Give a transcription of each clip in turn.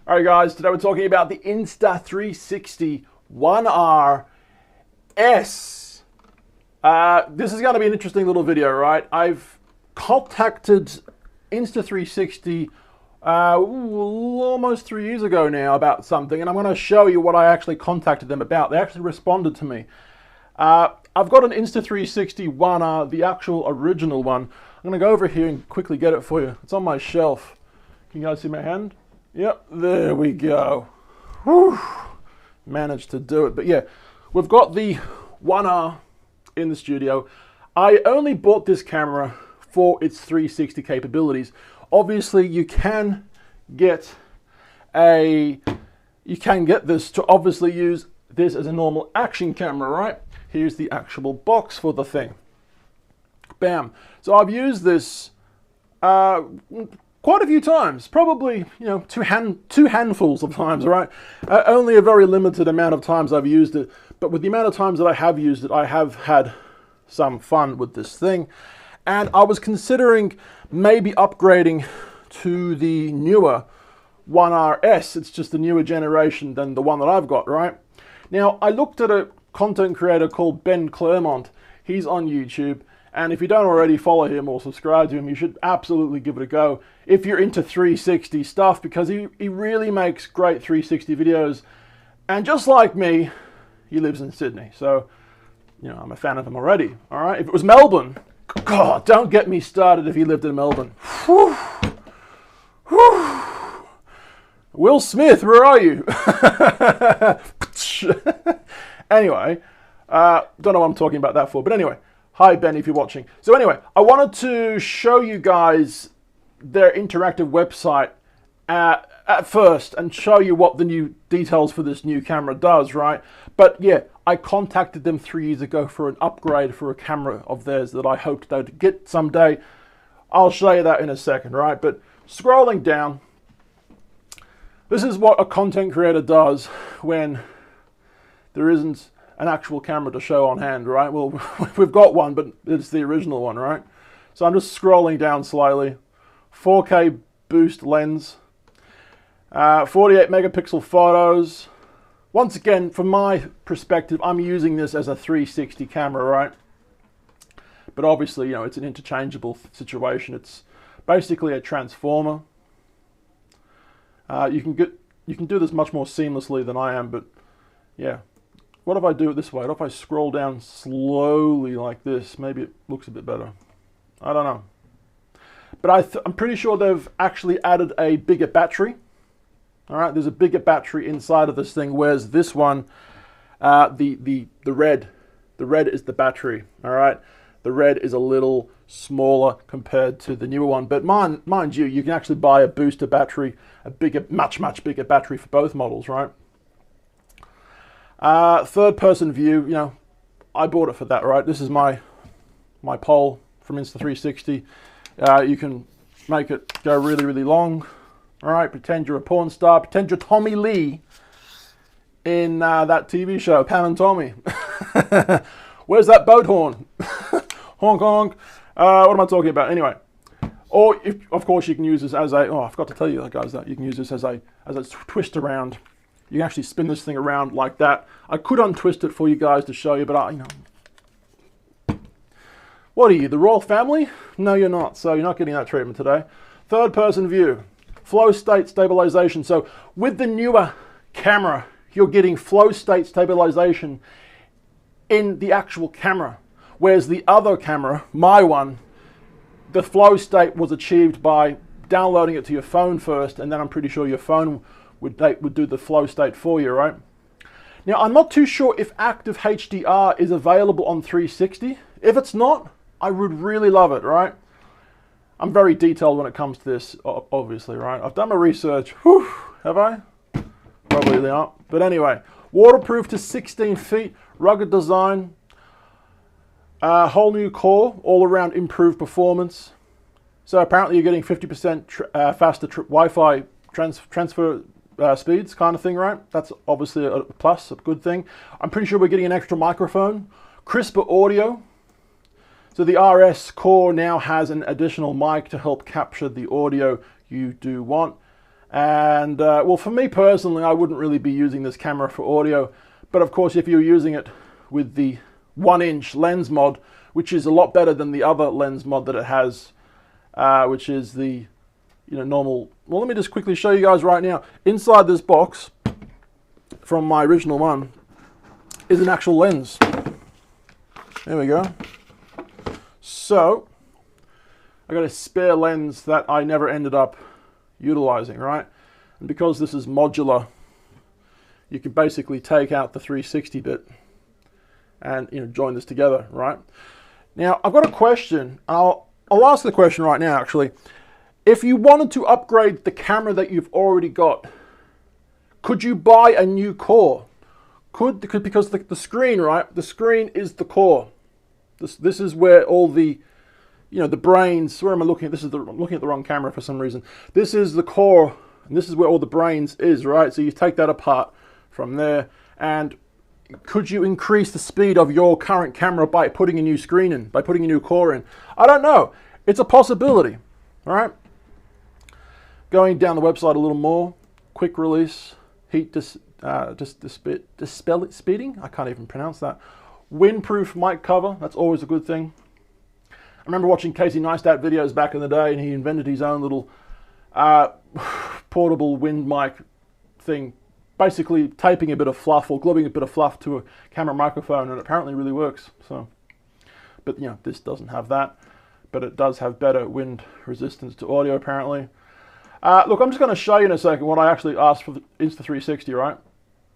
Alright guys, today we're talking about the Insta360 1R S. This is going to be an interesting little video, right? I've contacted Insta360 almost 3 years ago now about something, and I'm going to show you what I actually contacted them about. They actually responded to me. I've got an Insta360 1R, the actual original one. I'm going to go over here and quickly get it for you. It's on my shelf. Can you guys see my hand? Yep, there we go. Whew. Managed to do it. But yeah, we've got the 1R in the studio. I only bought this camera for its 360 capabilities. Obviously, you can get this to obviously use this as a normal action camera, right? Here's the actual box for the thing. Bam. So I've used this quite a few times, probably, you know, two handfuls of times, right? Only a very limited amount of times I've used it, but with the amount of times that I have used it, I have had some fun with this thing. And I was considering maybe upgrading to the newer 1RS. It's just a newer generation than the one that I've got, right? Now, I looked at a content creator called Ben Claremont. He's on YouTube. And if you don't already follow him or subscribe to him, you should absolutely give it a go if you're into 360 stuff, because he really makes great 360 videos. And just like me, he lives in Sydney. So, you know, I'm a fan of him already. All right. If it was Melbourne, God, don't get me started if he lived in Melbourne. Whew. Whew. Will Smith, where are you? Anyway, don't know what I'm talking about that for, but anyway. Hi Ben, if you're watching. So anyway, I wanted to show you guys their interactive website at first and show you what the new details for this new camera does, right? But yeah, I contacted them 3 years ago for an upgrade for a camera of theirs that I hoped they'd get someday. I'll show you that in a second, right? But scrolling down, this is what a content creator does when there isn't an actual camera to show on hand, right? Well, we've got one, but it's the original one, right? So I'm just scrolling down slowly. 4K boost lens, 48 megapixel photos. Once again, from my perspective, I'm using this as a 360 camera, right? But obviously, you know, it's an interchangeable situation. It's basically a transformer. You can do this much more seamlessly than I am, but yeah. What if I do it this way? What if I scroll down slowly like this? Maybe it looks a bit better. I don't know. But I'm pretty sure they've actually added a bigger battery. All right, there's a bigger battery inside of this thing, whereas this one, the red is the battery. All right, the red is a little smaller compared to the newer one. But mind you, you can actually buy a booster battery, a bigger, much bigger battery for both models, right? Third person view, you know, I bought it for that, right? This is my pole from Insta360. You can make it go really long. All right, pretend you're a porn star, pretend you're Tommy Lee in that TV show, Pam and Tommy. Where's that boat horn? Honk honk. What am I talking about? Anyway, or of course you can use this as a, I forgot to tell you guys that you can use this as a twist around. You can actually spin this thing around like that. I could untwist it for you guys to show you, but you know. What are you, the royal family? No, you're not. So you're not getting that treatment today. Third person view. Flow state stabilization. So with the newer camera, you're getting flow state stabilization in the actual camera. Whereas the other camera, my one, the flow state was achieved by downloading it to your phone first, and then I'm pretty sure your phone would do the flow state for you, right? Now, I'm not too sure if active HDR is available on 360. If it's not, I would really love it, right? I'm very detailed when it comes to this, obviously, right? I've done my research. Whew, have I? Probably not. But anyway, waterproof to 16 feet, rugged design, whole new core, all around improved performance. So apparently you're getting 50% faster Wi-Fi transfer speeds kind of thing, right? That's obviously a plus, a good thing. I'm pretty sure we're getting an extra microphone, crisper audio. So the RS core now has an additional mic to help capture the audio you do want. And well, for me personally, I wouldn't really be using this camera for audio. But of course, if you're using it with the 1-inch lens mod, which is a lot better than the other lens mod that it has, which is the normal. Well, let me just quickly show you guys right now. Inside this box from my original one is an actual lens. There we go. So I got a spare lens that I never ended up utilizing, right? And because this is modular, you can basically take out the 360 bit and join this together, right? Now I've got a question. I'll ask the question right now, actually. If you wanted to upgrade the camera that you've already got, could you buy a new core? Because the screen, right? The screen is the core. This is where all the the brains. Where am I looking at? I'm looking at the wrong camera for some reason. This is the core, and this is where all the brains is, right? So you take that apart from there, and could you increase the speed of your current camera by putting a new screen in, by putting a new core in? I don't know. It's a possibility, all right? Going down the website a little more, quick release, heat speeding. I can't even pronounce that. Windproof mic cover. That's always a good thing. I remember watching Casey Neistat videos back in the day, and he invented his own little portable wind mic thing, basically taping a bit of fluff or gluing a bit of fluff to a camera microphone, and it apparently really works. So, but this doesn't have that, but it does have better wind resistance to audio apparently. Look, I'm just going to show you in a second what I actually asked for the Insta360, right?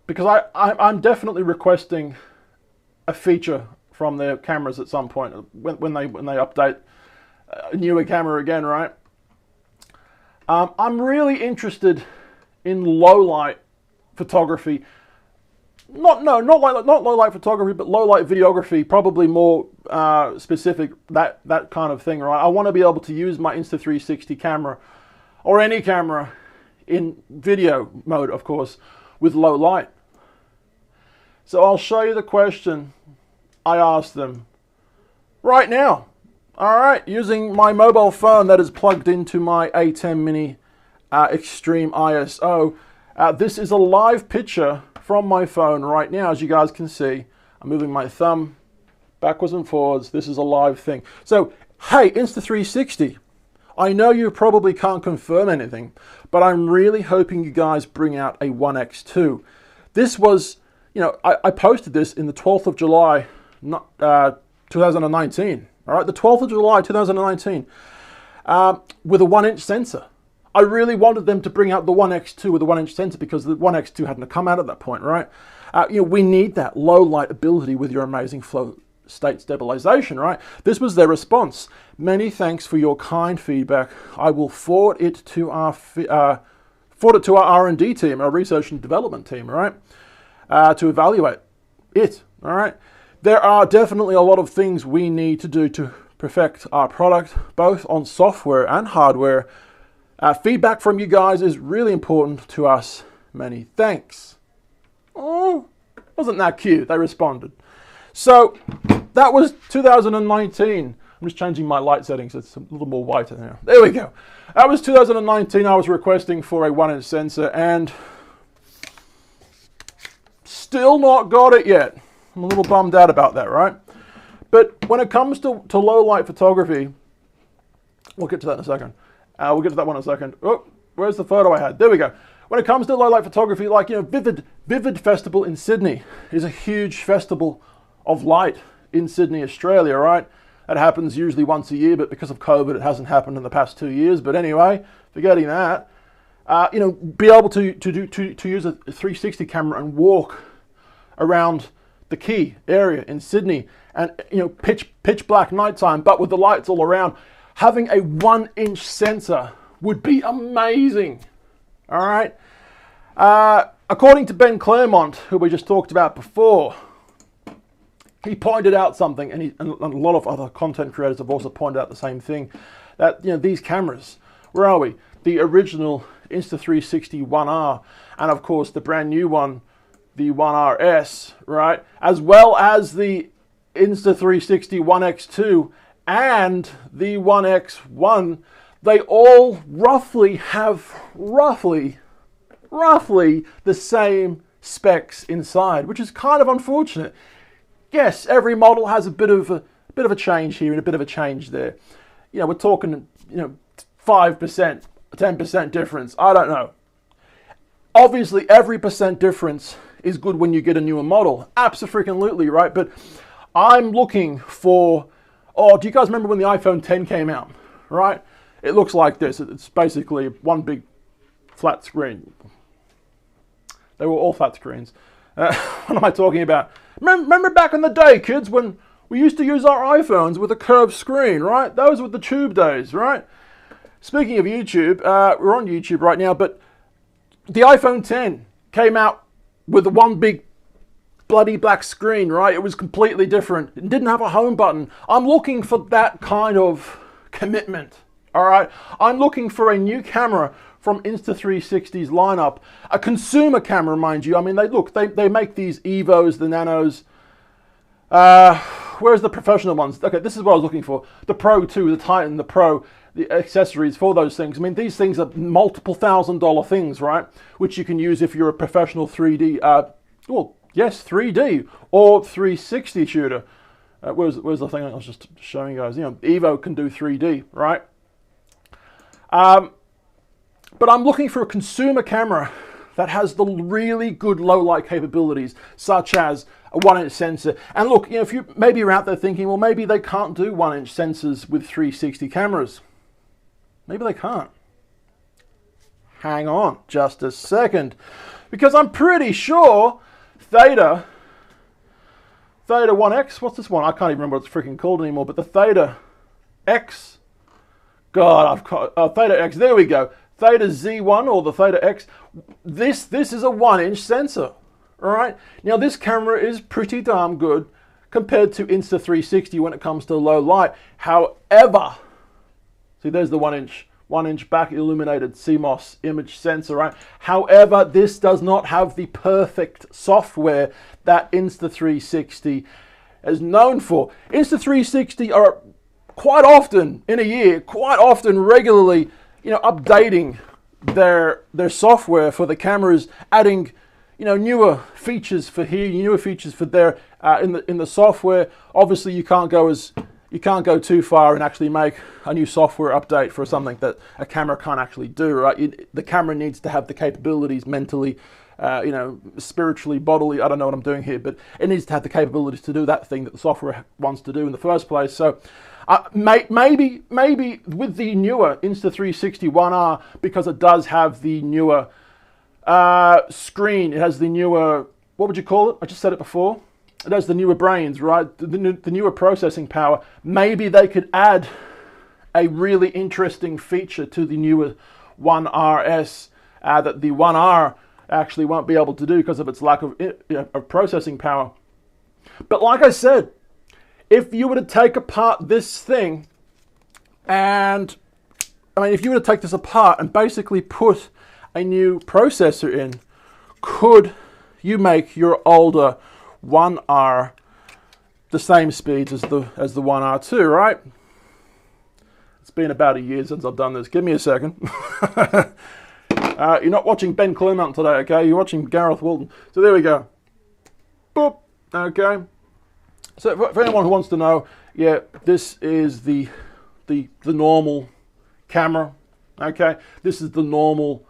Because I'm definitely requesting a feature from their cameras at some point when they update a newer camera again, right? I'm really interested in low light photography. Not low light photography, but low light videography. Probably more specific, that kind of thing, right? I want to be able to use my Insta360 camera or any camera in video mode, of course, with low light. So I'll show you the question I asked them right now. All right, using my mobile phone that is plugged into my A10 Mini Extreme ISO. This is a live picture from my phone right now, as you guys can see. I'm moving my thumb backwards and forwards. This is a live thing. So, hey, Insta360, I know you probably can't confirm anything, but I'm really hoping you guys bring out a 1X2. This was, I posted this in the 12th of July, 2019. All right, the 12th of July, 2019, with a 1-inch sensor. I really wanted them to bring out the 1X2 with a 1-inch sensor because the 1X2 hadn't come out at that point, right? We need that low light ability with your amazing flow state stabilization, right? This was their response. Many thanks for your kind feedback. I will forward it to our R&D team, our research and development team, right? To evaluate it, all right? There are definitely a lot of things we need to do to perfect our product, both on software and hardware. Feedback from you guys is really important to us. Many thanks. Oh, wasn't that cute? They responded. So that was 2019. I'm just changing my light settings so it's a little more whiter now. There we go. That was 2019. I was requesting for a 1-inch sensor and still not got it yet. I'm a little bummed out about that, right? But when it comes to low light photography, we'll get to that in a second. We'll get to that one in a second. Oh, where's the photo I had? There we go. When it comes to low light photography, like, Vivid Festival in Sydney is a huge festival of light in Sydney, Australia, right? That happens usually once a year, but because of COVID, it hasn't happened in the past 2 years. But anyway, forgetting that, be able to use a 360 camera and walk around the key area in Sydney, and pitch black nighttime, but with the lights all around. Having a 1-inch sensor would be amazing. All right. According to Ben Claremont, who we just talked about before, he pointed out something, and a lot of other content creators have also pointed out the same thing, that these cameras, where are we? The original Insta360 1R, and of course the brand new one, the 1RS, right? As well as the Insta360 1X2 and the 1X1, they all roughly have roughly the same specs inside, which is kind of unfortunate. Yes, every model has a bit of a change here and a bit of a change there. You know, we're talking, 5%, 10% difference. I don't know. Obviously, every percent difference is good when you get a newer model. Absolutely, right? But I'm looking for, do you guys remember when the iPhone 10 came out, right? It looks like this. It's basically one big flat screen. They were all flat screens. What am I talking about? Remember back in the day, kids, when we used to use our iPhones with a curved screen, right? Those were the tube days, right? Speaking of YouTube, we're on YouTube right now, but the iPhone 10 came out with one big bloody black screen, right? It was completely different. It didn't have a home button. I'm looking for that kind of commitment, all right? I'm looking for a new camera from Insta360's lineup. A consumer camera, mind you. I mean, they make these Evos, the Nanos. Where's the professional ones? Okay, this is what I was looking for. The Pro 2, the Titan, the Pro, the accessories for those things. I mean, these things are multiple $1,000 things, right? Which you can use if you're a professional 3D, 3D or 360 shooter. Where's the thing I was just showing you guys? Evo can do 3D, right? But I'm looking for a consumer camera that has the really good low light capabilities, such as a 1-inch sensor. And look, if you maybe you're out there thinking, well, maybe they can't do 1-inch sensors with 360 cameras. Maybe they can't. Hang on just a second, because I'm pretty sure Theta 1X, what's this one? I can't even remember what it's freaking called anymore, but the Theta X, Theta X, there we go. Theta Z1 or the Theta X, this is a 1-inch sensor, all right? Now, this camera is pretty darn good compared to Insta360 when it comes to low light. However, see, there's the 1-inch back illuminated CMOS image sensor, right? However, this does not have the perfect software that Insta360 is known for. Insta360 are quite often in a year, regularly, updating their software for the cameras, adding, newer features for here, newer features for there in the software. Obviously, you can't go too far and actually make a new software update for something that a camera can't actually do, right? The camera needs to have the capabilities mentally, spiritually, bodily. I don't know what I'm doing here, but it needs to have the capabilities to do that thing that the software wants to do in the first place. So maybe with the newer Insta360 1R, because it does have the newer screen, it has the newer, what would you call it? I just said it before. It has the newer brains, right? The newer processing power. Maybe they could add a really interesting feature to the newer 1RS that the 1R actually won't be able to do because of its lack of processing power. But like I said, if you were to take apart this thing if you were to take this apart and basically put a new processor in, could you make your older 1R the same speeds as the 1R2, right? It's been about a year since I've done this. Give me a second. You're not watching Ben Clermont today, okay? You're watching Gareth Walton. So there we go. Boop. Okay. So for anyone who wants to know, yeah, this is the normal camera. Okay. This is the normal,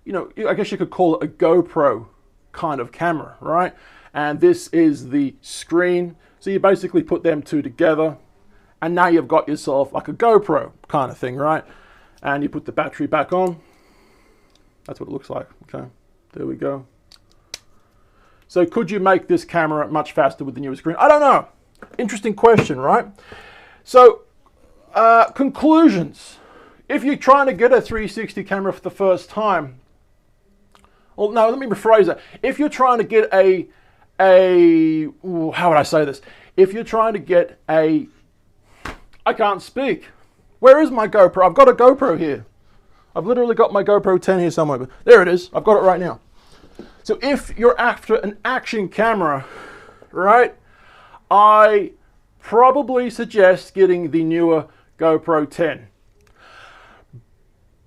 I guess you could call it a GoPro kind of camera, right? And this is the screen. So you basically put them two together, and now you've got yourself like a GoPro kind of thing, right? And you put the battery back on. That's what it looks like. Okay, there we go. So could you make this camera much faster with the newer screen? I don't know. Interesting question, right? So conclusions. If you're trying to get a 360 camera for the first time, well, no, let me rephrase that. If you're trying to get how would I say this? If you're trying to get I can't speak. Where is my GoPro? I've got a GoPro here. I've literally got my GoPro 10 here somewhere. There it is. I've got it right now. So if you're after an action camera, right, I probably suggest getting the newer GoPro 10.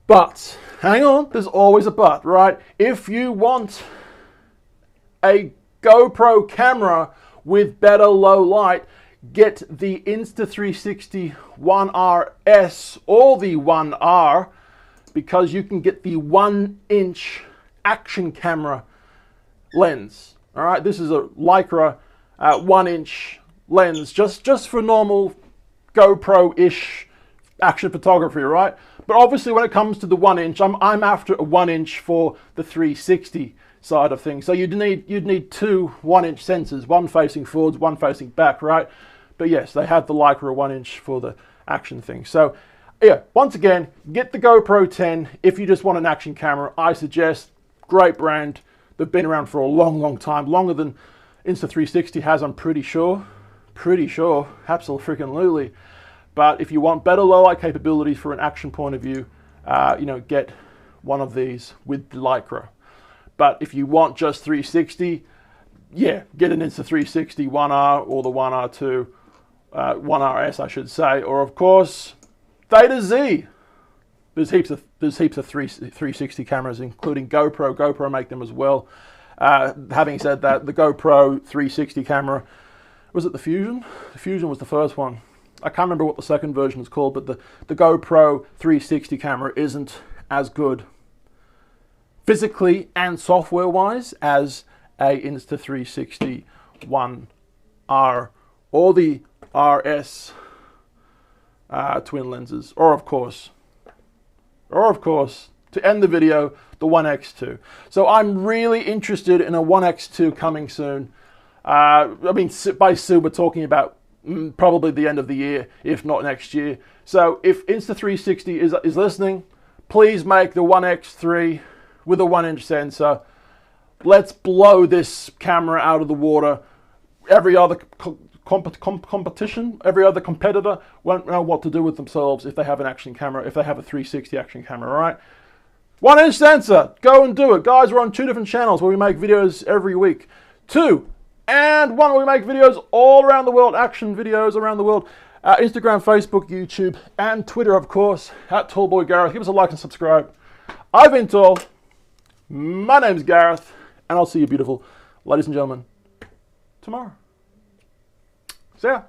But, hang on, there's always a but, right? If you want a GoPro camera with better low light, get the Insta360 1RS or the 1R, because you can get the 1-inch action camera lens. All right, this is a Lycra 1-inch lens, just for normal GoPro-ish action photography, right? But obviously when it comes to the 1-inch, I'm after a 1-inch for the 360 side of things. So you'd need two 1-inch sensors, one facing forwards, one facing back, right? But yes, they have the Lycra 1-inch for the action thing. So yeah, once again, get the GoPro 10 if you just want an action camera. I suggest, great brand. They've been around for a long, long time, longer than Insta360 has, I'm pretty sure. Absolutely. But if you want better low light capabilities for an action point of view, get one of these with Lycra. But if you want just 360, yeah, get an Insta360 1R or the 1R2, 1RS I should say, or of course, Theta Z. There's heaps of 360 cameras, including GoPro. GoPro make them as well. Having said that, the GoPro 360 camera, was it the Fusion? The Fusion was the first one. I can't remember what the second version is called, but the GoPro 360 camera isn't as good physically and software-wise as a Insta360 1R or the RS twin lenses, or of course, to end the video, the 1X2. So I'm really interested in a 1X2 coming soon. I mean, by soon we're talking about probably the end of the year, if not next year. So if Insta360 is listening, please make the 1X3 with a 1-inch sensor. Let's blow this camera out of the water. Every other competition, every other competitor won't know what to do with themselves if they have an action camera, if they have a 360 action camera, all right? 1-inch sensor, go and do it. Guys, we're on 2 different channels where we make videos every week. 2 and 1 where we make videos all around the world, action videos around the world. Instagram, Facebook, YouTube, and Twitter, of course, at Tallboy Gareth. Give us a like and subscribe. I've been Tall. My name's Gareth, and I'll see you beautiful ladies and gentlemen tomorrow. See ya.